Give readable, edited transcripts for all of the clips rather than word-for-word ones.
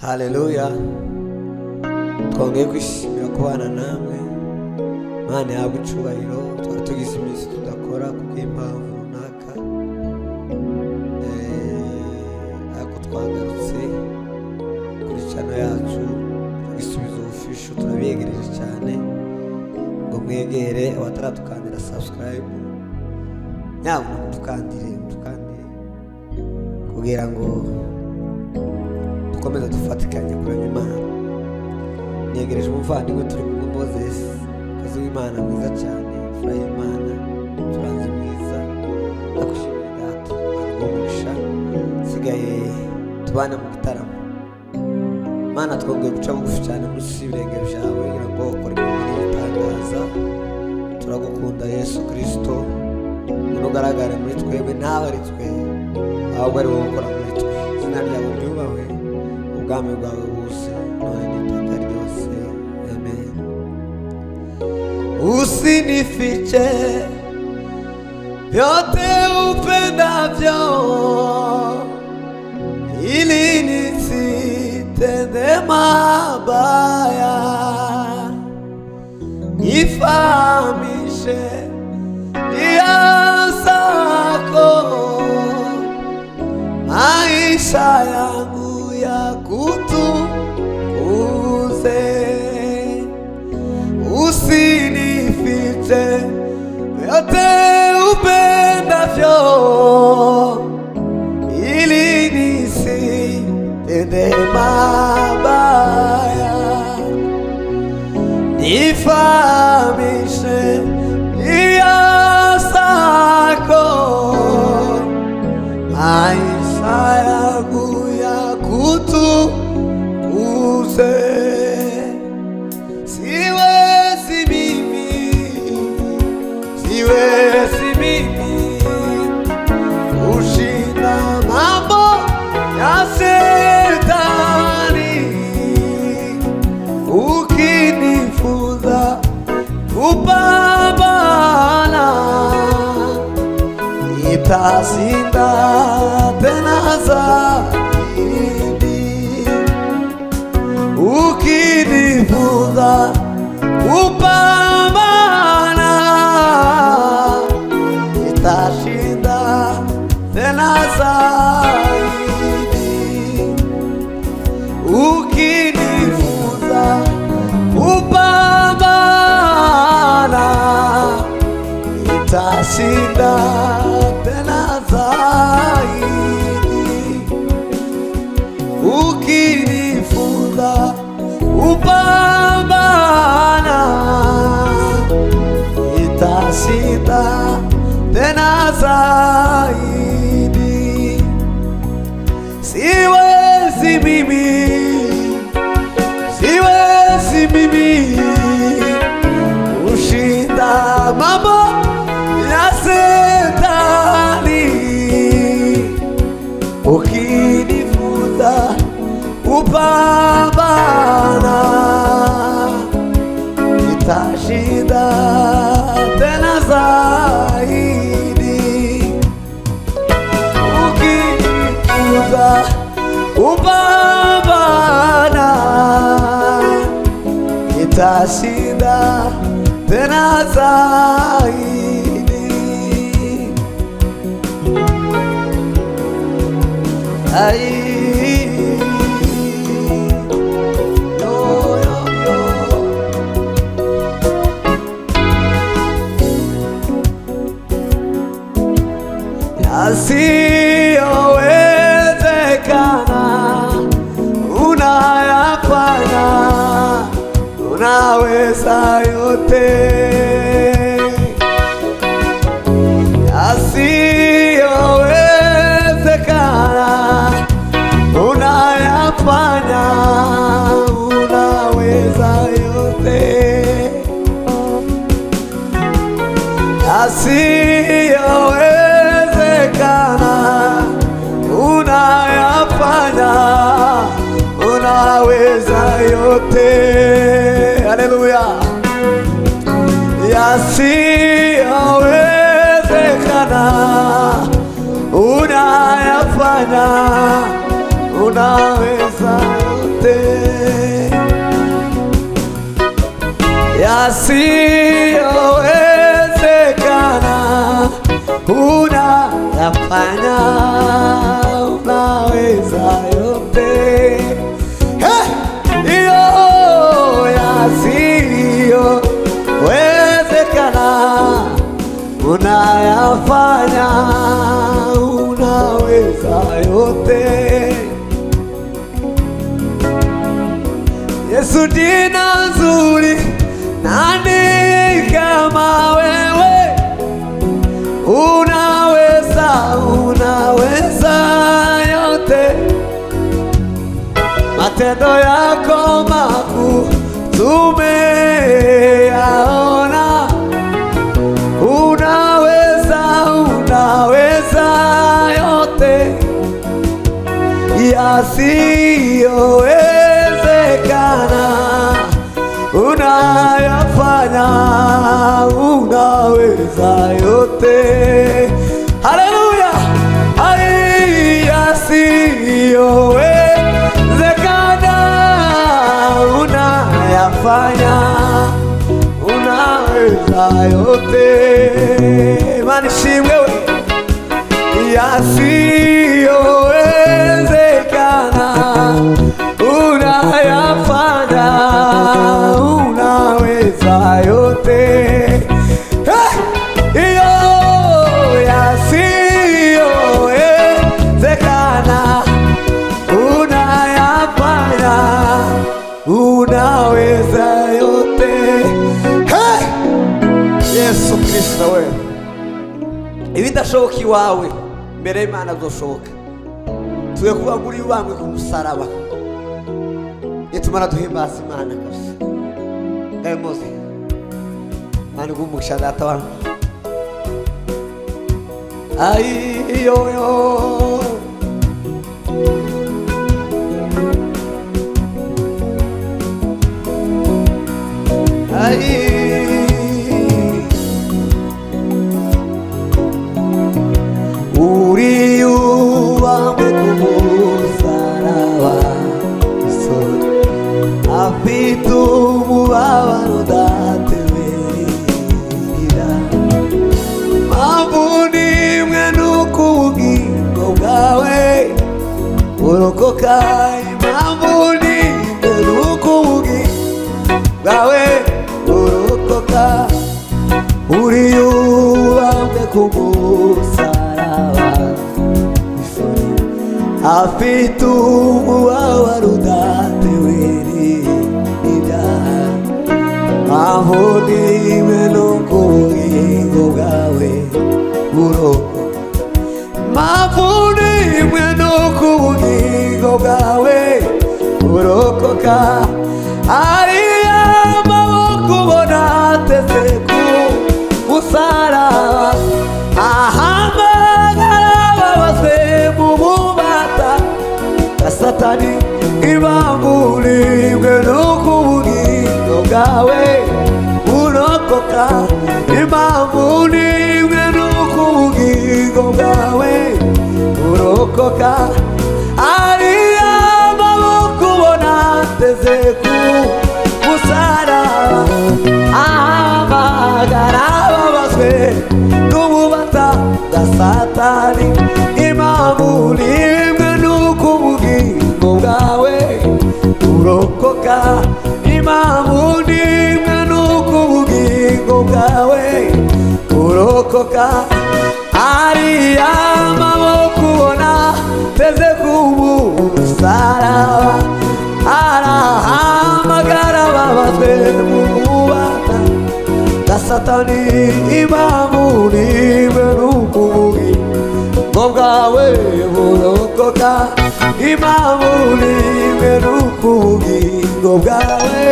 Haleluya. Twongeye kwishimira kubana namwe. Mana yawe icubahiro. Twari tugize iminsi tudakora kubw'impamvu runaka. Ariko twagarutse kuri channel yacu Igisubizo Official, turabiyegereje cyane ngo mwegere abataradukandira subscribe. Nyamuneka dukandire kugira ngo dukomeze dufatikanye kuramya Imana. Negereje umuvandimwe turi kumwe Moses, kazi w'Imana mwiza cyane, furayi Imana, turanze mwiza, ndakushimira data, umugisha, sigaye tubana mu gitaramo. Mana twongeye guca bugufi cyane muri ibirenge byawe kugira ngo ukore ibintu bitangaza. Turagukunda Yesu Kristo, unugaragare muri twebwe ntawe ari twe, ahubwo ari wowe ukora muri twe. Izina ryawe ryubahwe, ubwami bwawe buse none n'iteka ryose. Amen. Usinifiche vyote upendavyo, ili nisitende mabaya. Nifahamishe njia zako, maisha yangu yakutukuze. Usinifiche vyote upendavyo, ili nisitende mabaya. Nifahamishe njia zako, maisha yangu yakutukuze. Siwezi mimi kushinda mambo ya Shetani. Ukinifunza kupambana, nitashinda tena zaidi. Ukinifunza kupambana, nitashinda tena zaidi. Ukinifunza kupambana, nitashinda tena zaidi. Ukinifunza kupambana, nitashinda tena zaidi. Siwezi mimi kushinda mambo ya Shetani. Ukinifunza kupambana, nitashinda tena zaidi. Ukinifunza kupambana, nitashinda tena zaidi. Yasiyowezekana unayafanya, unaweza yote. Yasiyowezekana unayafanya, unaweza yote. Yasiyowezekana unayafanya, unaweza yote. Haleluya. Yasiyowezekana unayafanya, unaweza yote. yasiyowezekana unayafanya, unaweza yote. Iyo yasiyowezekana unayafanya, unaweza yote. Yesu, jina nzuri, nani kama wewe? Unaweza, unaweza yote. Matendo yako makuu tumeyaona. Unaweza, unaweza yote. Yasiyowezekana unayafanya, unaweza yote. Haleluya! Yasiyowezekana unayafanya, unaweza yote. Manishimwe we. Yasiyowezekana unayafanya, unaweza yote. Iyo yasiyowezekana unayafanya, unaweza yote. Yesu Kristo we, ibidashoboka iwawe mbere y'Imana bizoshoboka. Tuye kuba muri bamwe ku musaraba, nitumara duhimbaza Imana kabisa. Ngayo muze mani gumugisha data wangu. Ayiyoyo uriyubamwe kumusaraba, afite umubabaro udateberera. Mpamvu nimwe nuko ubugingo bwawe burokoka. Impamvu nimwe nuko ubugingo bwawe burokoka. Uriyubamwe kumusaraba, afite umubabaro udateberera. Mpamvu nimwe nuko ubugingo bwawe burokoka. Mpamvu nimwe nuko ubugingo bwawe burokoka. Ariya maboko ubona ateze ku musaraba, ahamagara ababazwe mu bubata bwa Satani. Impamvu nimwe nuko ubugingo bwawe burokoka. Impamvu nimwe nuko ubugingo bwawe burokoka. Ariya maboko ubona ateze ku musaraba, ahamagara ababazwe n'ububata bwa Satani. Impamvu nimwe nuko ubugingo bwawe burokoka. Impamvu nimwe nuko ubugingo bwawe burokoka. Ariya maboko ubona ateze ku musaraba, arahamagara ababazwe mu bubata bwa Satani. Impamvu nimwe nuko ubugingo bwawe burokoka. Impamvu nimwe nuko ubugingo bwawe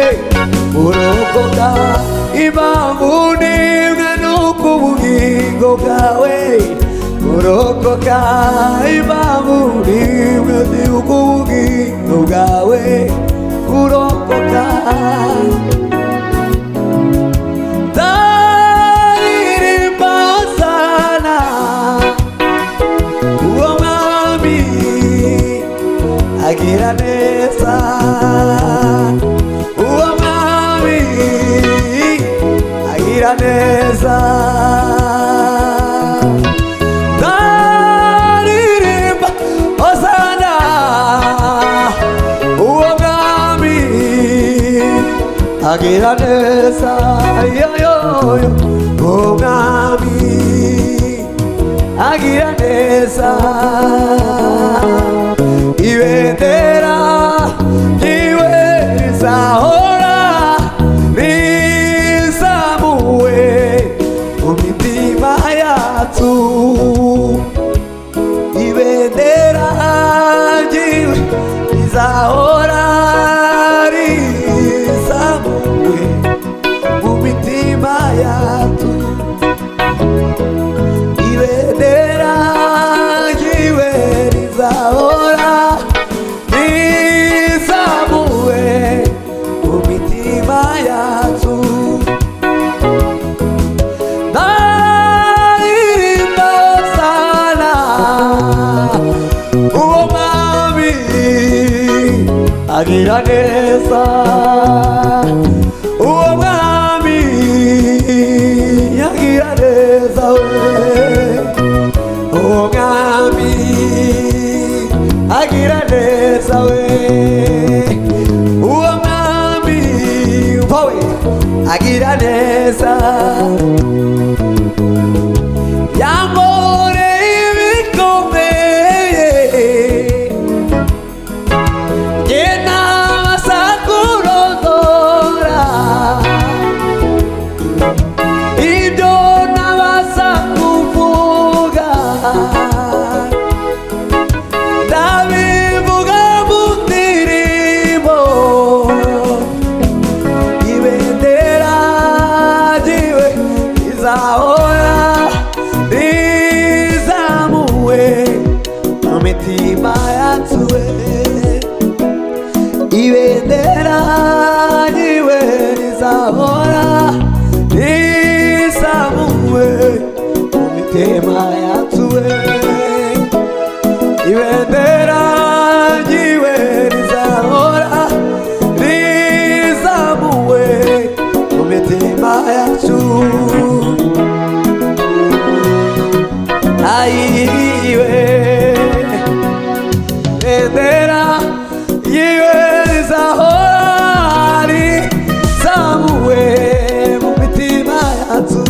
burokoka. Impamvu nimwe nuko ubugingo bwawe burokoka. Impamvu nimwe nuko ubugingo bwawe burokoka. Ndaririmba sana uwo mwami agira neza. Uwo mwami agira neza ndaririmba hosana uwo mwami agira neza yoyoyo uwo mwami agira neza ibendera ryiwe rizahora rizamuwe mu mitima yacu ibendera ryiwe rizahora rizamuwe mu mitima yacu ibendera ryiwe rizahora rizamuwe mu mitima yacu ndaririmba sana uwo mwami agira neza uwo mwami agira neza we uwo mwami agira neza we uwo mwami wowe agira neza yankoreye ibikomeye jye ntabasha kurondora ibyo ntabasha kuvuga ndabivuga mu ndirimbo ibendera ryiwe rizahora rizamuwe mu mitima yacu we ibendera ryiwe rizahora rizamuwe mu mitima yacu we ibendera ryiwe rizahora rizamuwe mu mitima yacu ayiwe ibendera ryiwe rizahora rizamuwe mu mitima yacu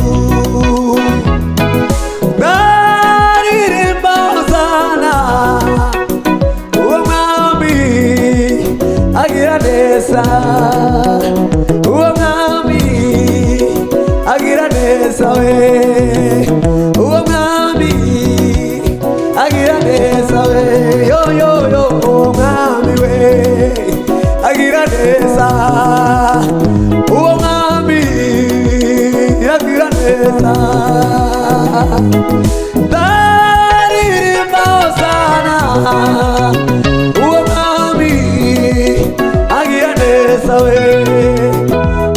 ndaririmba hosana uwo mwami agira neza uwo mwami agira neza we uwo mwami agira neza we yoyoyo uwo mwami we agira neza uwo mwami agira neza ndaririmba hosana uwo mwami agira neza we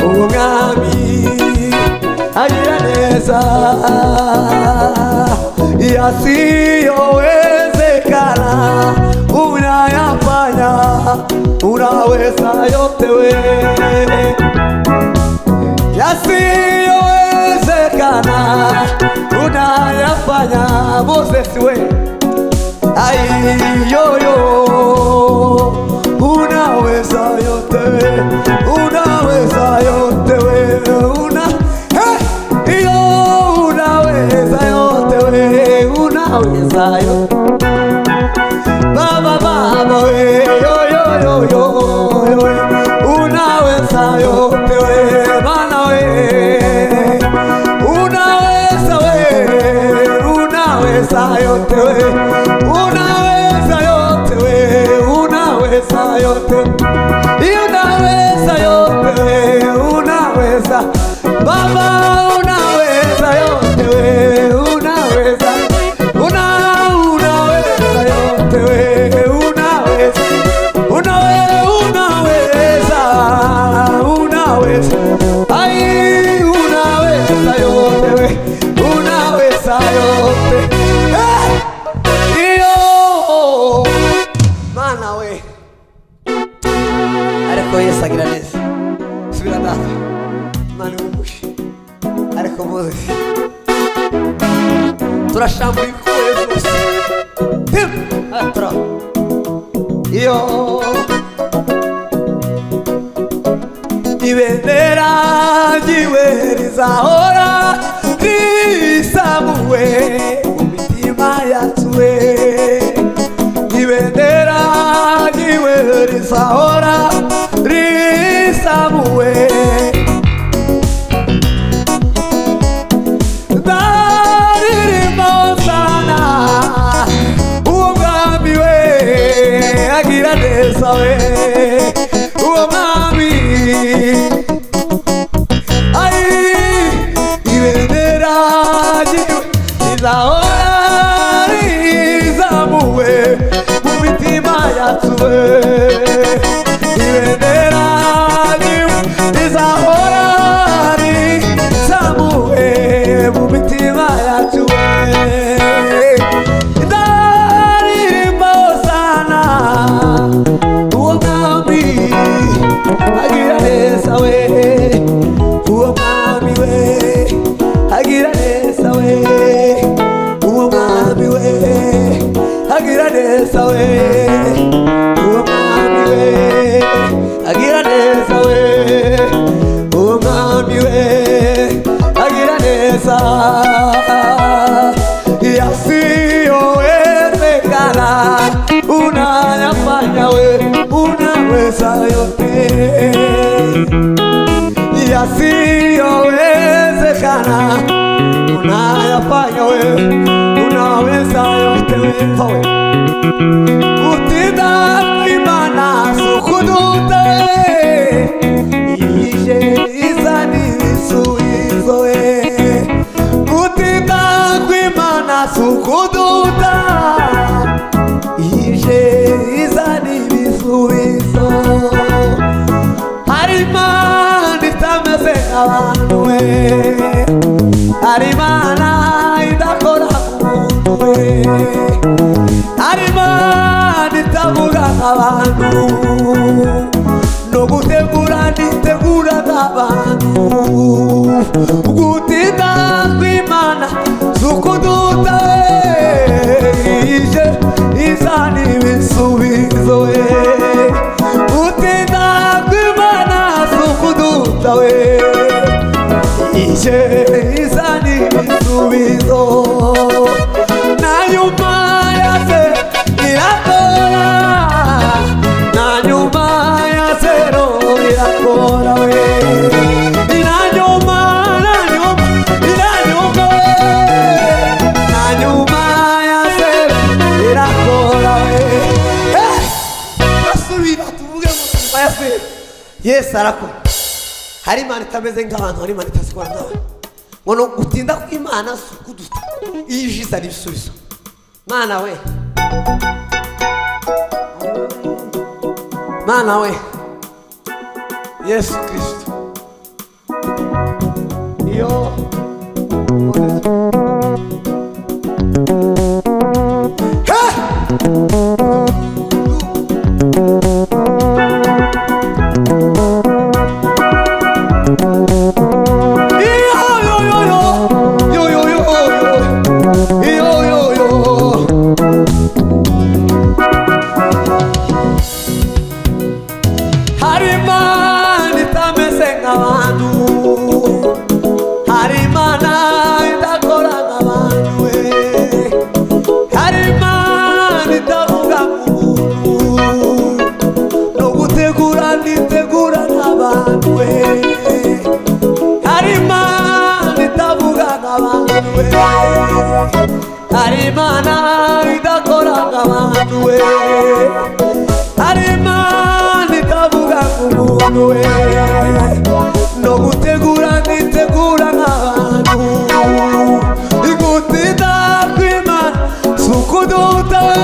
uwo mwami agira neza yasiyowezekana unayafanya unaweza yote we yasiyowezekana unayafanya Moses we ayoyo unaweza yote we unaweza yote we unaweza yote we unaweza yote baba we yo unaweza yote we bana we unaweza yote we unaweza yote we unaweza yote unaweza yote we unaweza baba unaweza yote we unaweza yote we unaweza ai unaweza yote we unaweza yote iyo mana we ariko Yesu agira neza subira data mani umushi ariko muzi turashambura ibikuye byose iyo ibendera ryiwe rizahora risamuwe mu mitima yacu we ibendera ryiwe rizahora risamuwe ndaririmba sana uwo mwami we agira neza we uwo mwami ai ibendera ryiwe rizahora rizamuwe mu mitima yacu we ibendera ryiwe rizahora rizamuwe mu mitima yacu we ndaririmba sana uwo mwami agira neza we uwo mwami we agira neza we uwo mwami we agira neza we uwo mwami we agira neza we uwo mwami we agira neza yasiyowezekana unayafanya we unaweza yote yasiyowezekana unayafanya we unaweza yote we utinda kw'Imana sukudute ije izana ibisubizo we utinda kw'Imana sukuduta ije izana ibisubizo hari Imana itameze nk'abantu we hari Imana idakora k'umuntu we hari Imana itavuga nk'abantu no gutegura ntitegura nk'abantu gutinda kw'Imana sukuduta ije izana ibisubizo we gutinda kw'Imana sukuduta we ije izana ibisubizo nanyuma yase irakora nanyuma yasero irakora we nanyuma yasero irakora we basubira tuvuge mu nyuma yasero Yesu arakora hari Imana itameze nk'abantu hari Imana itazikora nk'abantu ngo no gutinda kw'Imana sukuduta ije izana ibisubizo Mana we Mana we Yesu Kristo iyo hari Imana itameze nk'abantu hari Imana idakora nk'abantu we hari Imana itavuga nk'umuntu no gutegura ntitegura nk'abantu we hari Imana itavuga nk'abantu we hari Imana idakora nk'abantu we hari Imana itavuga nk'umuntu we no gutegura ntitegura nk'abantu gutinda kw'Imana sukuduta we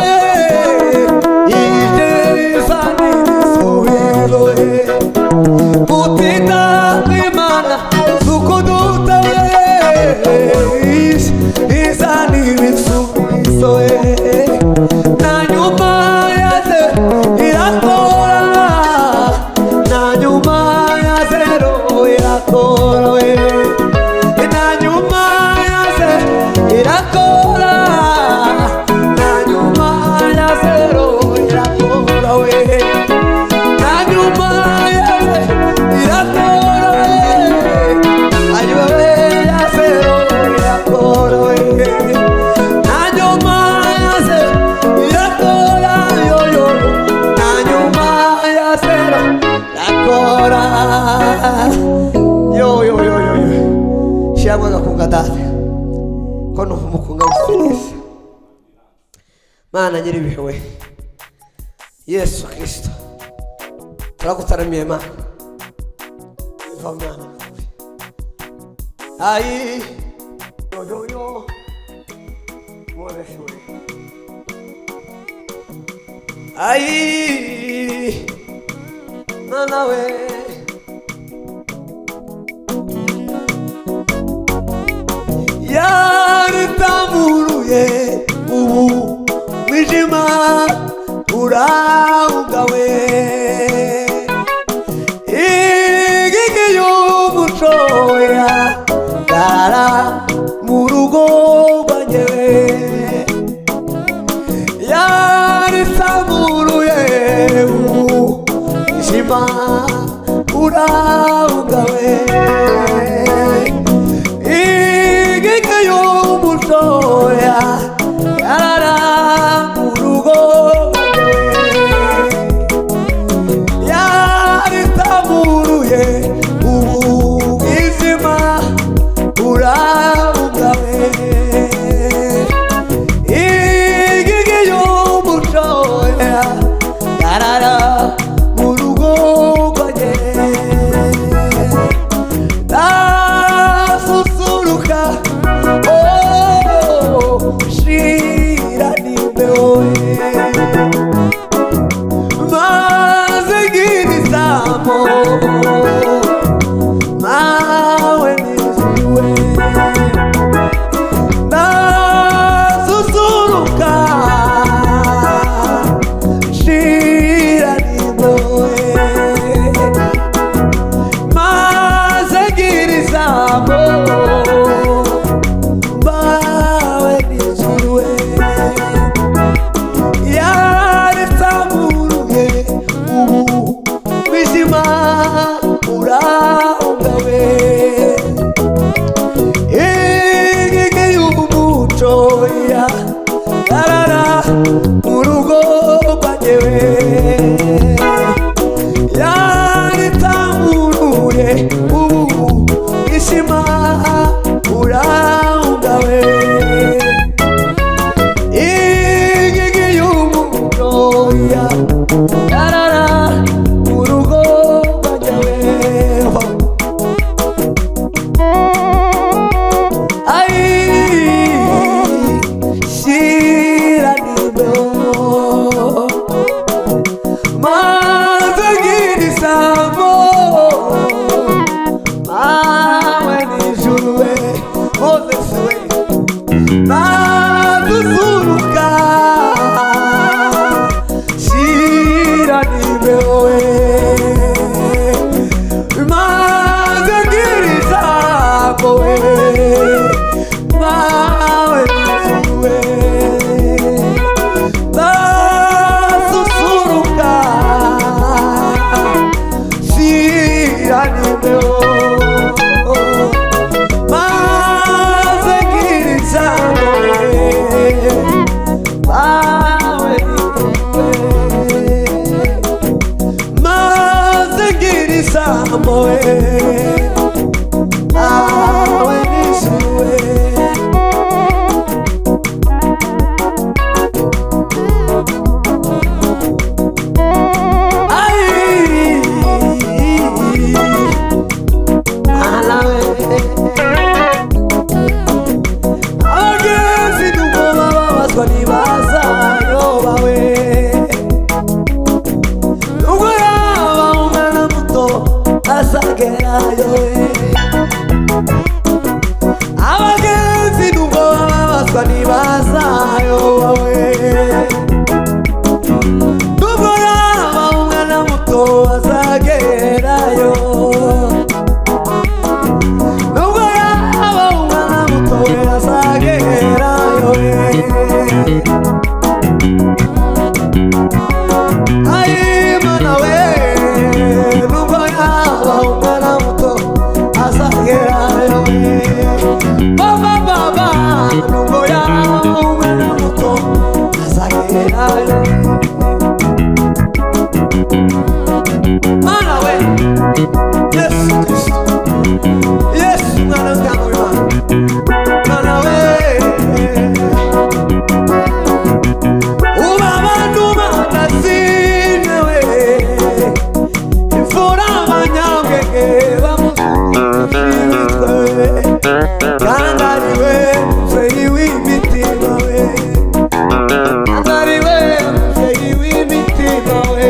ije izana ibisubizo we gutinda kw'Imana sukuduta we izana ibisubizo we nanyuma yase irakora nanyuma nakora yo yo yo yo yo shyiramo agakunga data ko numva umukunga w'isiresi Mana nyiribiwe Yesu Kristo turagutaramiye Mana va Mana ai yo yo yo muore ai Mana we yaritamuruye ubu mwijima uraugawe igigi y'umuco yagarara mu rugo rwanjyewe yaritamuruye ubu mwijima uraugawe igigi y'umuco yagarara mu rugo rwanjyewe yaritamuruye ubu mwijima uraugawe igigi y'umuco yagarara mu rugo rwanjyewe ndasusuruka shira nimbewe maze ngirizamo mawe niziwe ndasusuruka shira nimbewe maze ngirizamo mawe niziwe yaritamuruye ubu mwijima uraugawe igigi y'umuco yagarara mu rugo rwanjyewe yaritamuruye ubu mwijima uraugawe igigi y'umuco yagarara mu rugo rwanjyewe ai shira nimbeho maze ngirizamo mawe nijuruwe Moses we nadusuruka shira nimbewe maze ngirizamo we mawe nijuruwe nasusuruka shira nimbeho maze ngirizamo mawe nijuruwe maze ngirizamo mawe nijuruwe abagenzi n'ubwoba babazwa ntibazayo bawe nubwo yaba umwana muto azagerayo abagenzi n'ubwoba babazwa ntibazayo bawe nubwo yaba umwana muto azagerayo nubwo yaba umwana muto azagerayo ai Mana we nubwo yaba umwana muto Mana we Yesu Kristo Yesu mwana w'intama w'Imana Mana we uba abantu bagazine we imfura abanyabwenge bamushyitwe kandi ari we muvyeyi w'imitima we kandi ari we muvyeyi w'imitima we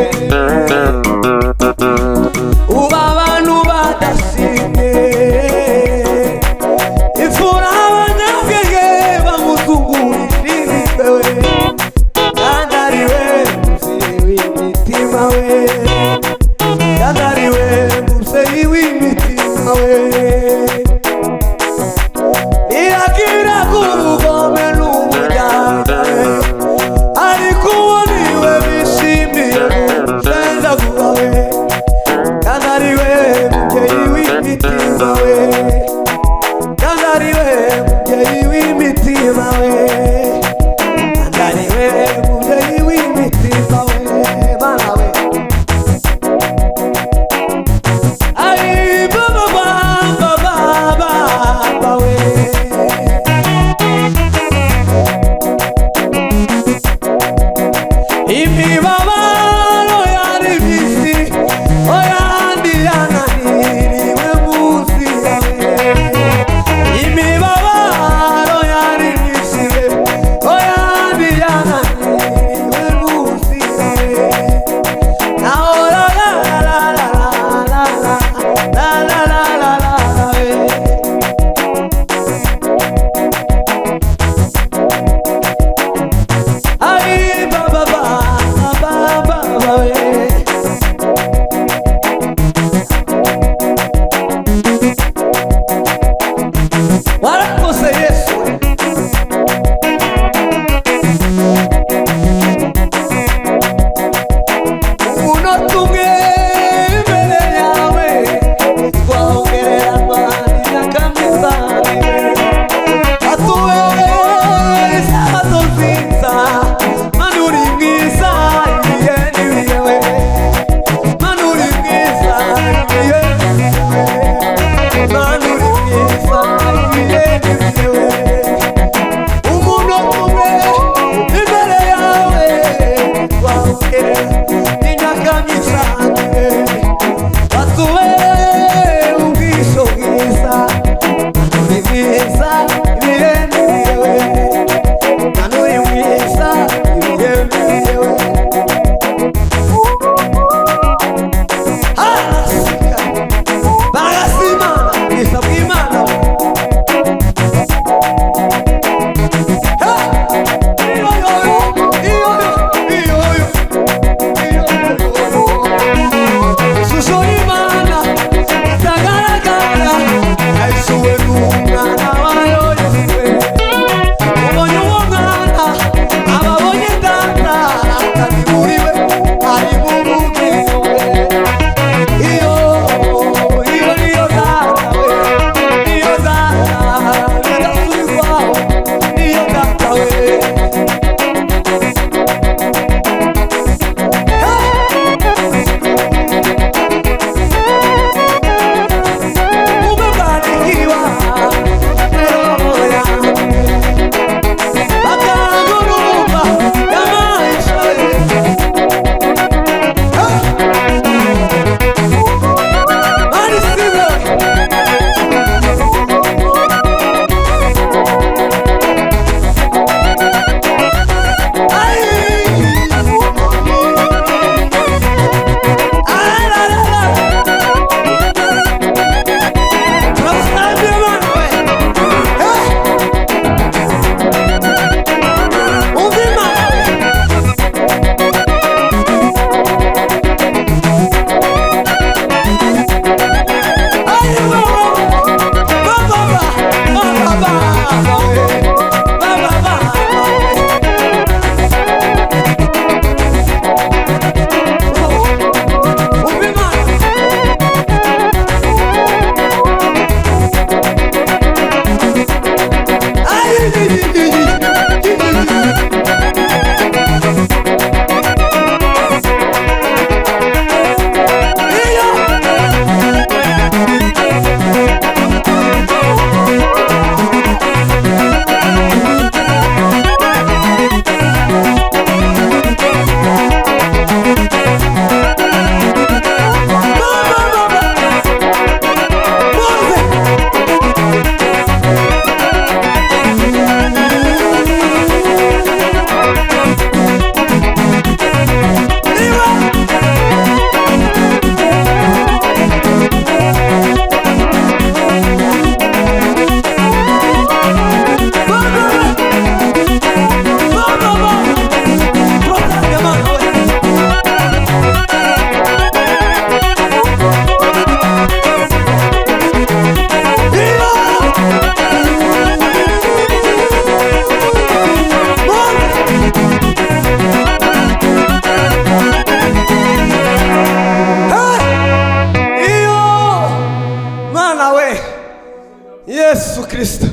Yesu Kristo.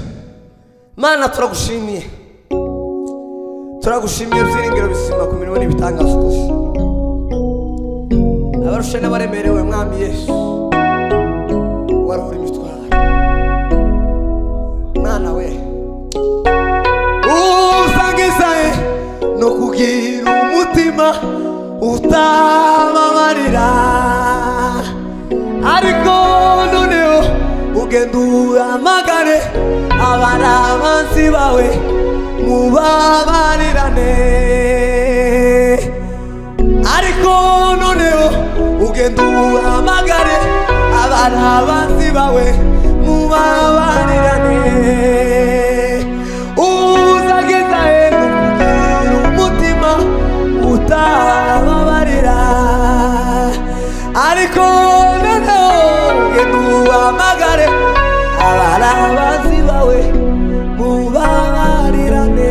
Mana turagushimiye, turagushimiye byiringiro bisima ku mirimo n'ibitangaza ukoze. Abarushe n'abaremerewe mwami Yesu waruhura imitwaro. Mana we usangizaye no kugira umutima utababarira, ariko noneho ugenda uhamagare abana abanzi bawe mubabarirane, ariko noneho ugenda uhamagare abana abanzi bawe mubabarirane. Uzageza no kugira umutima utababarira, ariko noneho ugenda uhamagare abana abanzi bawe mubabarirane.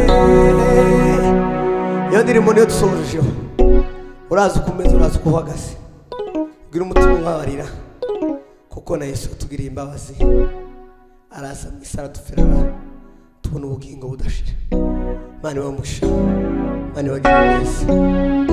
Iyo ndirimbo niyo dusorejeho. Uraza ukomeza, uraza uko uhagaze, ugira umutima ubabarira, kuko na Yesu tugiriye imbabazi, araza mu isi aradupfirana tubona ubugingo budashira. Mana ibahe umugisha, Mana ibagirire neza.